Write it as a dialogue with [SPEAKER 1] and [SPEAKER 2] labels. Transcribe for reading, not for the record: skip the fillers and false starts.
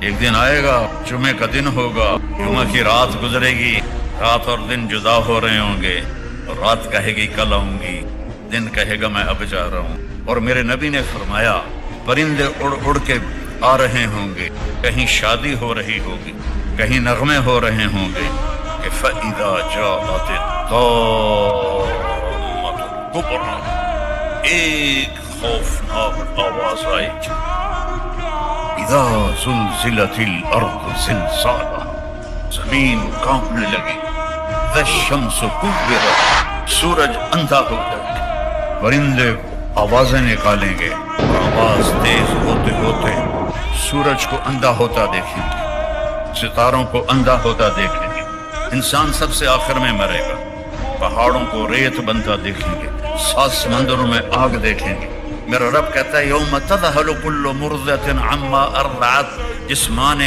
[SPEAKER 1] ایک دن آئے گا، جمعے کا دن ہوگا، جمعہ کی رات گزرے گی، رات اور دن جدا ہو رہے ہوں گے، اور رات کہے گی کل آؤں گی، دن کہے گا میں اب جا رہا ہوں۔ اور میرے نبی نے فرمایا پرندے اڑ اڑ کے آ رہے ہوں گے، کہیں شادی ہو رہی ہوگی، کہیں نغمے ہو رہے ہوں گے کہ فَإِذَا جَاءَتِ الطَّامَّةُ الْكُبْرىٰ، ایک خوفناک آواز آئے گی، اذا زلزلت الارض زلزالها، زمین کانپنے لگی، اذا الشمس کورت، سورج اندھا ہو جائے گا، پرندے آوازیں نکالیں گے، آواز تیز ہوتے ہوتے سورج کو اندھا ہوتا دیکھیں گے، ستاروں کو اندھا ہوتا دیکھیں گے، انسان سب سے آخر میں مرے گا، پہاڑوں کو ریت بنتا دیکھیں گے، سات سمندروں میں آگ دیکھیں گے۔ میرا رب کہتا ہے یوم تذہل کل مرضعۃ عما ارضعت، جس ماں نے